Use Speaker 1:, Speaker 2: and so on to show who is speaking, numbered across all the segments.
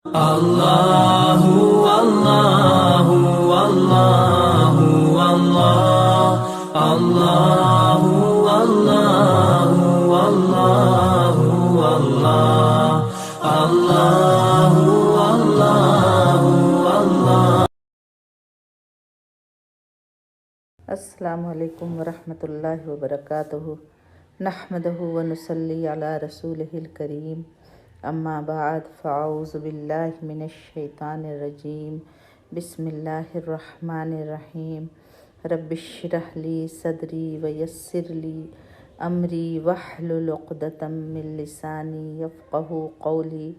Speaker 1: اللہ اللہ اللہ اللہ اللہ اللہ اللہ اللہ اللہ اللہ۔
Speaker 2: السلام علیکم ورحمۃ اللہ وبرکاتہ۔ نحمدہ ونصلی علی رسولہ الکریم، اما بعد فاعوذ باللہ من الشیطان الرجیم، بسم اللہ الرحمن الرحیم۔ رب اشرح لی صدری ویسر لی امری واحلل عقدۃ من لسانی یفقہوا قولی۔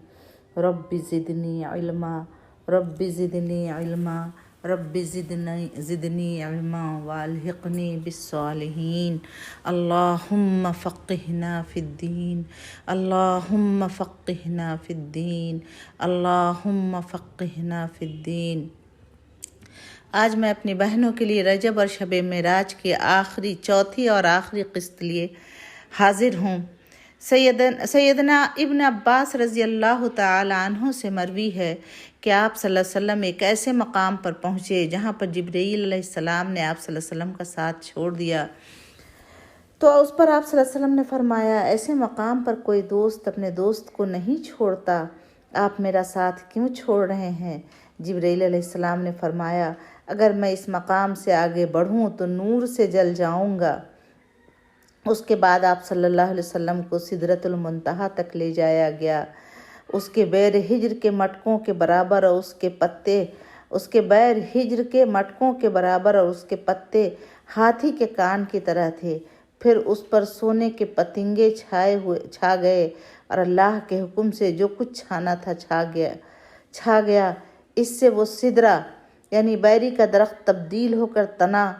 Speaker 2: رب زدنی علما، رب زدنی علما، رب زدنی علما والحقنی بالصالحین۔ اللہم فقہنا فی الدین، اللہم فقہنا فی الدین، اللہم فقہنا فی الدین۔ آج میں اپنی بہنوں کے لیے رجب اور شب معراج کی چوتھی اور آخری قسط لیے حاضر ہوں۔ سیدنا ابن عباس رضی اللہ تعالی عنہ سے مروی ہے کہ آپ صلی اللہ علیہ وسلم ایک ایسے مقام پر پہنچے جہاں پر جبرائیل علیہ السلام نے آپ صلی اللہ علیہ وسلم کا ساتھ چھوڑ دیا، تو اس پر آپ صلی اللہ علیہ وسلم نے فرمایا، ایسے مقام پر کوئی دوست اپنے دوست کو نہیں چھوڑتا، آپ میرا ساتھ کیوں چھوڑ رہے ہیں؟ جبرائیل علیہ السلام نے فرمایا، اگر میں اس مقام سے آگے بڑھوں تو نور سے جل جاؤں گا۔ اس کے بعد آپ صلی اللہ علیہ وسلم کو سدرۃ المنتہا تک لے جایا گیا۔ اس کے بیر ہجر کے مٹکوں کے برابر اور اس کے بیر ہجر کے مٹکوں کے برابر اور اس کے پتے ہاتھی کے کان کی طرح تھے۔ پھر اس پر سونے کے پتنگے چھا گئے اور اللہ کے حکم سے جو کچھ چھانا تھا چھا گیا۔ اس سے وہ سدرہ یعنی بیری کا درخت تبدیل ہو کر تنا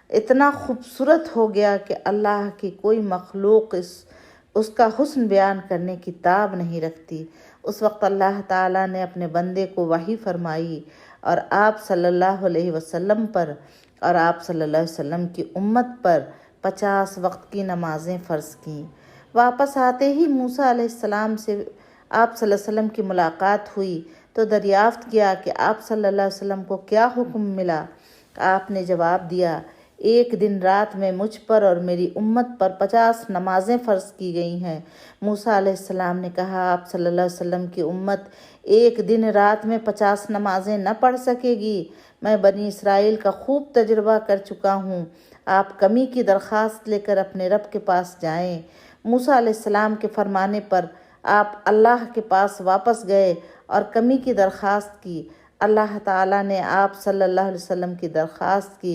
Speaker 2: اتنا خوبصورت ہو گیا کہ اللہ کی کوئی مخلوق اس کا حسن بیان کرنے کی تاب نہیں رکھتی۔ اس وقت اللہ تعالیٰ نے اپنے بندے کو وحی فرمائی اور آپ صلی اللہ علیہ وسلم پر اور آپ صلی اللہ علیہ وسلم کی امت پر 50 وقت کی نمازیں فرض کیں۔ واپس آتے ہی موسیٰ علیہ السلام سے آپ صلی اللہ علیہ وسلم کی ملاقات ہوئی تو دریافت کیا کہ آپ صلی اللہ علیہ وسلم کو کیا حکم ملا؟ آپ نے جواب دیا، ایک دن رات میں مجھ پر اور میری امت پر 50 نمازیں فرض کی گئی ہیں۔ موسیٰ علیہ السلام نے کہا، آپ صلی اللہ علیہ وسلم کی امت ایک دن رات میں 50 نمازیں نہ پڑھ سکے گی۔ میں بنی اسرائیل کا خوب تجربہ کر چکا ہوں، آپ کمی کی درخواست لے کر اپنے رب کے پاس جائیں۔ موسیٰ علیہ السلام کے فرمانے پر آپ اللہ کے پاس واپس گئے اور کمی کی درخواست کی۔ اللہ تعالیٰ نے آپ صلی اللہ علیہ وسلم کی درخواست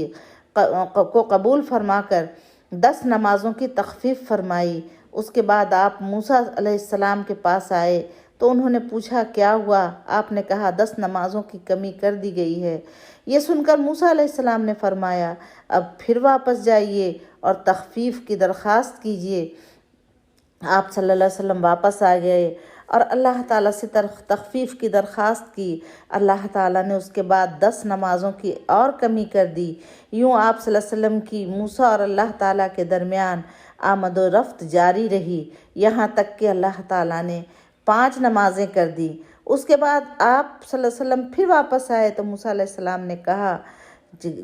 Speaker 2: کو قبول فرما کر 10 نمازوں کی تخفیف فرمائی۔ اس کے بعد آپ موسیٰ علیہ السلام کے پاس آئے تو انہوں نے پوچھا، کیا ہوا؟ آپ نے کہا، 10 نمازوں کی کمی کر دی گئی ہے۔ یہ سن کر موسیٰ علیہ السلام نے فرمایا، اب پھر واپس جائیے اور تخفیف کی درخواست کیجیے۔ آپ صلی اللہ علیہ وسلم واپس آ گئے اور اللہ تعالیٰ سے تخفیف کی درخواست کی۔ اللہ تعالیٰ نے اس کے بعد 10 نمازوں کی اور کمی کر دی۔ یوں آپ صلی اللہ علیہ وسلم کی موسیٰ اور اللہ تعالیٰ کے درمیان آمد و رفت جاری رہی، یہاں تک کہ اللہ تعالیٰ نے 5 نمازیں کر دی۔ اس کے بعد آپ صلی اللہ علیہ وسلم پھر واپس آئے تو موسیٰ علیہ السلام نے کہا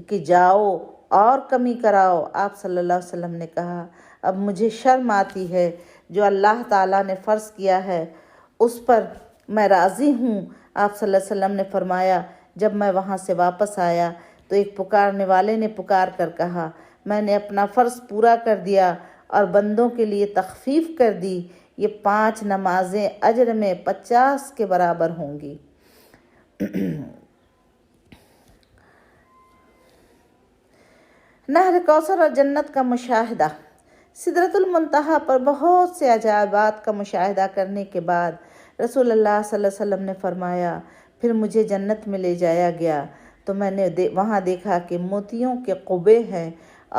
Speaker 2: کہ جاؤ اور کمی کراؤ۔ آپ صلی اللہ علیہ وسلم نے کہا، اب مجھے شرم آتی ہے، جو اللہ تعالیٰ نے فرض کیا ہے اس پر میں راضی ہوں۔ آپ صلی اللہ علیہ وسلم نے فرمایا، جب میں وہاں سے واپس آیا تو ایک پکارنے والے نے پکار کر کہا، میں نے اپنا فرض پورا کر دیا اور بندوں کے لیے تخفیف کر دی، یہ 5 نمازیں اجر میں 50 کے برابر ہوں گی۔ نہر کوثر اور جنت کا مشاہدہ۔ سدرۃ المنتہا پر بہت سے عجائبات کا مشاہدہ کرنے کے بعد رسول اللہ صلی اللہ علیہ وسلم نے فرمایا، پھر مجھے جنت میں لے جایا گیا تو میں نے وہاں دیکھا کہ موتیوں کے قبے ہیں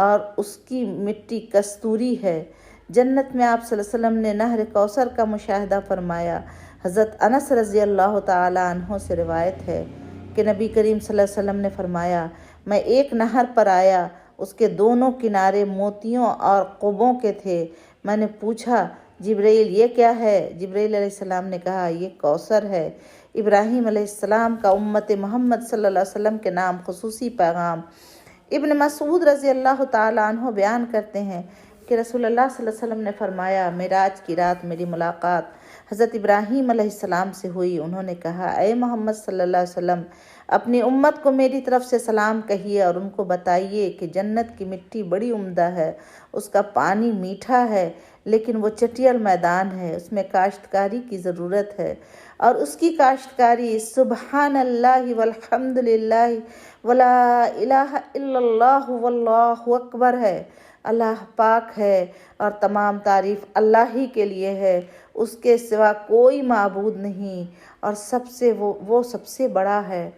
Speaker 2: اور اس کی مٹی کستوری ہے۔ جنت میں آپ صلی اللہ علیہ وسلم نے نہر کوثر کا مشاہدہ فرمایا۔ حضرت انس رضی اللہ تعالی عنہ سے روایت ہے کہ نبی کریم صلی اللہ علیہ وسلم نے فرمایا، میں ایک نہر پر آیا، اس کے دونوں کنارے موتیوں اور قبوں کے تھے۔ میں نے پوچھا، جبرائیل یہ کیا ہے؟ جبرائیل علیہ السلام نے کہا، یہ کوثر ہے، ابراہیم علیہ السلام کا امت محمد صلی اللہ علیہ وسلم کے نام خصوصی پیغام۔ ابن مسعود رضی اللہ تعالیٰ عنہ بیان کرتے ہیں کہ رسول اللہ صلی اللہ علیہ وسلم نے فرمایا، معراج کی رات میری ملاقات حضرت ابراہیم علیہ السلام سے ہوئی۔ انہوں نے کہا، اے محمد صلی اللہ علیہ وسلم، اپنی امت کو میری طرف سے سلام کہیے اور ان کو بتائیے کہ جنت کی مٹی بڑی عمدہ ہے، اس کا پانی میٹھا ہے لیکن وہ چٹیل میدان ہے، اس میں کاشتکاری کی ضرورت ہے، اور اس کی کاشتکاری سبحان اللہ والحمد للہ ولا الہ الا اللہ واللہ اکبر ہے۔ اللہ پاک ہے اور تمام تعریف اللہ ہی کے لیے ہے، اس کے سوا کوئی معبود نہیں، اور وہ سب سے بڑا ہے۔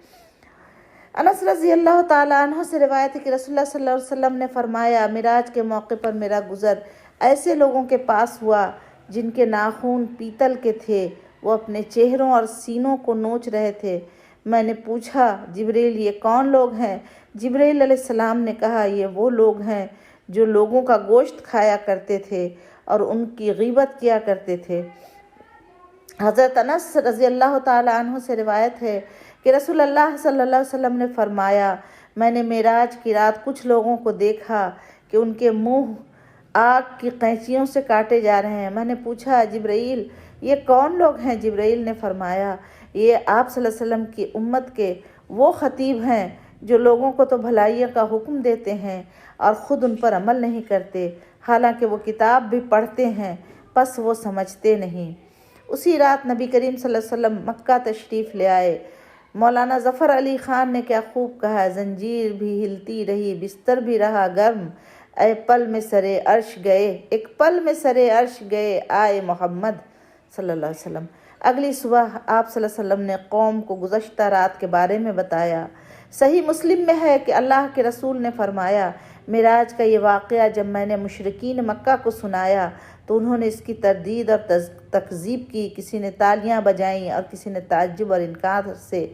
Speaker 2: انس رضی اللہ تعالیٰ عنہ سے روایت ہے کہ رسول اللہ صلی اللہ علیہ وسلم نے فرمایا، معراج کے موقع پر میرا گزر ایسے لوگوں کے پاس ہوا جن کے ناخن پیتل کے تھے، وہ اپنے چہروں اور سینوں کو نوچ رہے تھے۔ میں نے پوچھا، جبریل یہ کون لوگ ہیں؟ جبریل علیہ السلام نے کہا، یہ وہ لوگ ہیں جو لوگوں کا گوشت کھایا کرتے تھے اور ان کی غیبت کیا کرتے تھے۔ حضرت انس رضی اللہ تعالیٰ عنہ سے روایت ہے کہ رسول اللہ صلی اللہ علیہ وسلم نے فرمایا، میں نے معراج کی رات کچھ لوگوں کو دیکھا کہ ان کے منہ آگ کی قینچیوں سے کاٹے جا رہے ہیں۔ میں نے پوچھا، جبرائیل یہ کون لوگ ہیں؟ جبرائیل نے فرمایا، یہ آپ صلی اللہ علیہ وسلم کی امت کے وہ خطیب ہیں جو لوگوں کو تو بھلائیوں کا حکم دیتے ہیں اور خود ان پر عمل نہیں کرتے، حالانکہ وہ کتاب بھی پڑھتے ہیں پس وہ سمجھتے نہیں۔ اسی رات نبی کریم صلی اللہ علیہ وسلم مکہ تشریف لے آئے۔ مولانا ظفر علی خان نے کیا خوب کہا، زنجیر بھی ہلتی رہی، بستر بھی رہا گرم، ایک پل میں سرے عرش گئے آئے محمد صلی اللہ علیہ وسلم۔ اگلی صبح آپ صلی اللہ علیہ وسلم نے قوم کو گزشتہ رات کے بارے میں بتایا۔ صحیح مسلم میں ہے کہ اللہ کے رسول نے فرمایا، معراج کا یہ واقعہ جب میں نے مشرکین مکہ کو سنایا تو انہوں نے اس کی تردید اور تکذیب کی، کسی نے تالیاں بجائیں اور کسی نے تعجب اور انکار سے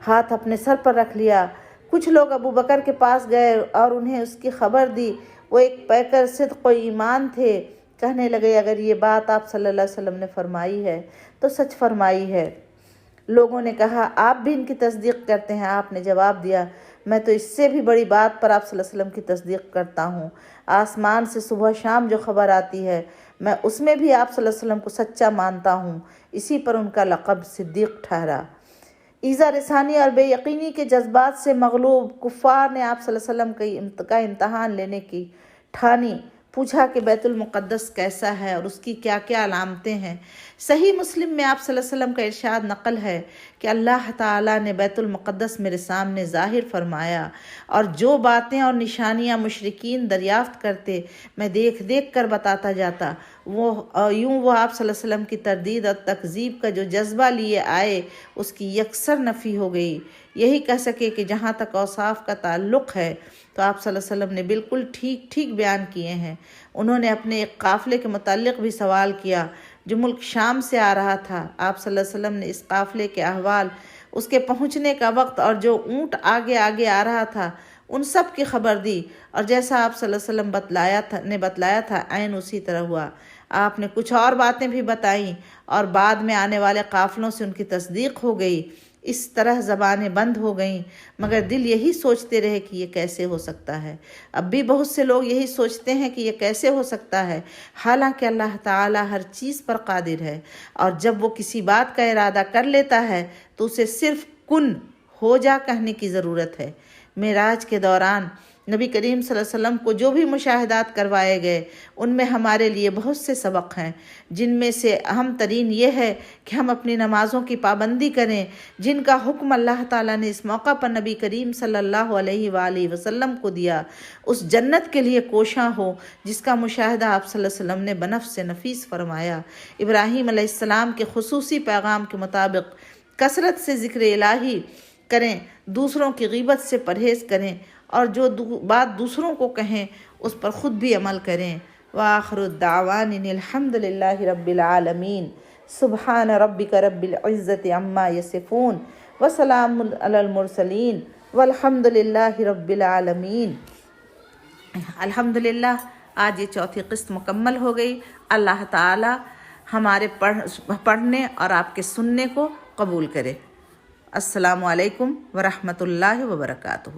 Speaker 2: ہاتھ اپنے سر پر رکھ لیا۔ کچھ لوگ ابو بکر کے پاس گئے اور انہیں اس کی خبر دی، وہ ایک پیکر صدق و ایمان تھے، کہنے لگے اگر یہ بات آپ صلی اللہ علیہ وسلم نے فرمائی ہے تو سچ فرمائی ہے۔ لوگوں نے کہا، آپ بھی ان کی تصدیق کرتے ہیں؟ آپ نے جواب دیا، میں تو اس سے بھی بڑی بات پر آپ صلی اللہ علیہ وسلم کی تصدیق کرتا ہوں۔ آسمان سے صبح شام جو خبر آتی ہے میں اس میں بھی آپ صلی اللہ علیہ وسلم کو سچا مانتا ہوں۔ اسی پر ان کا لقب صدیق ٹھہرا۔ ایذا رسانی اور بے یقینی کے جذبات سے مغلوب کفار نے آپ صلی اللہ علیہ وسلم کا امتحان لینے کی ٹھانی۔ پوچھا کہ بیت المقدس کیسا ہے اور اس کی کیا کیا علامتیں ہیں۔ صحیح مسلم میں آپ صلی اللہ علیہ وسلم کا ارشاد نقل ہے کہ اللہ تعالیٰ نے بیت المقدس میرے سامنے ظاہر فرمایا، اور جو باتیں اور نشانیاں مشرکین دریافت کرتے میں دیکھ دیکھ کر بتاتا جاتا، وہ آپ صلی اللہ علیہ وسلم کی تردید اور تکذیب کا جو جذبہ لیے آئے اس کی یکسر نفی ہو گئی۔ یہی کہہ سکے کہ جہاں تک اوصاف کا تعلق ہے تو آپ صلی اللہ علیہ وسلم نے بالکل ٹھیک بیان کیے ہیں۔ انہوں نے اپنے ایک قافلے کے متعلق بھی سوال کیا جو ملک شام سے آ رہا تھا۔ آپ صلی اللہ علیہ وسلم نے اس قافلے کے احوال، اس کے پہنچنے کا وقت اور جو اونٹ آگے آ رہا تھا ان سب کی خبر دی، اور جیسا آپ صلی اللہ علیہ وسلم نے بتلایا تھا عین اسی طرح ہوا۔ آپ نے کچھ اور باتیں بھی بتائیں اور بعد میں آنے والے قافلوں سے ان کی تصدیق ہو گئی۔ اس طرح زبانیں بند ہو گئیں، مگر دل یہی سوچتے رہے کہ یہ کیسے ہو سکتا ہے۔ اب بھی بہت سے لوگ یہی سوچتے ہیں کہ یہ کیسے ہو سکتا ہے، حالانکہ اللہ تعالیٰ ہر چیز پر قادر ہے، اور جب وہ کسی بات کا ارادہ کر لیتا ہے تو اسے صرف کن ہو جا کہنے کی ضرورت ہے۔ معراج کے دوران نبی کریم صلی اللہ علیہ وسلم کو جو بھی مشاہدات کروائے گئے ان میں ہمارے لیے بہت سے سبق ہیں، جن میں سے اہم ترین یہ ہے کہ ہم اپنی نمازوں کی پابندی کریں، جن کا حکم اللہ تعالیٰ نے اس موقع پر نبی کریم صلی اللہ علیہ وآلہ وسلم کو دیا۔ اس جنت کے لیے کوشاں ہو جس کا مشاہدہ آپ صلی اللہ علیہ وسلم نے بنفس نفیس فرمایا۔ ابراہیم علیہ السلام کے خصوصی پیغام کے مطابق کثرت سے ذکر الہی کریں، دوسروں کی غیبت سے پرہیز کریں، اور جو بات دوسروں کو کہیں اس پر خود بھی عمل کریں۔ وآخر الدعوان الحمد للہ رب العالمین، سبحان ربک رب العزت عما یصفون، وسلام علی المرسلین، والحمد للہ رب العالمین۔ الحمدللہ آج یہ چوتھی قسط مکمل ہو گئی۔ اللہ تعالی ہمارے پڑھنے اور آپ کے سننے کو قبول کرے۔ السلام علیکم ورحمۃ اللہ وبرکاتہ.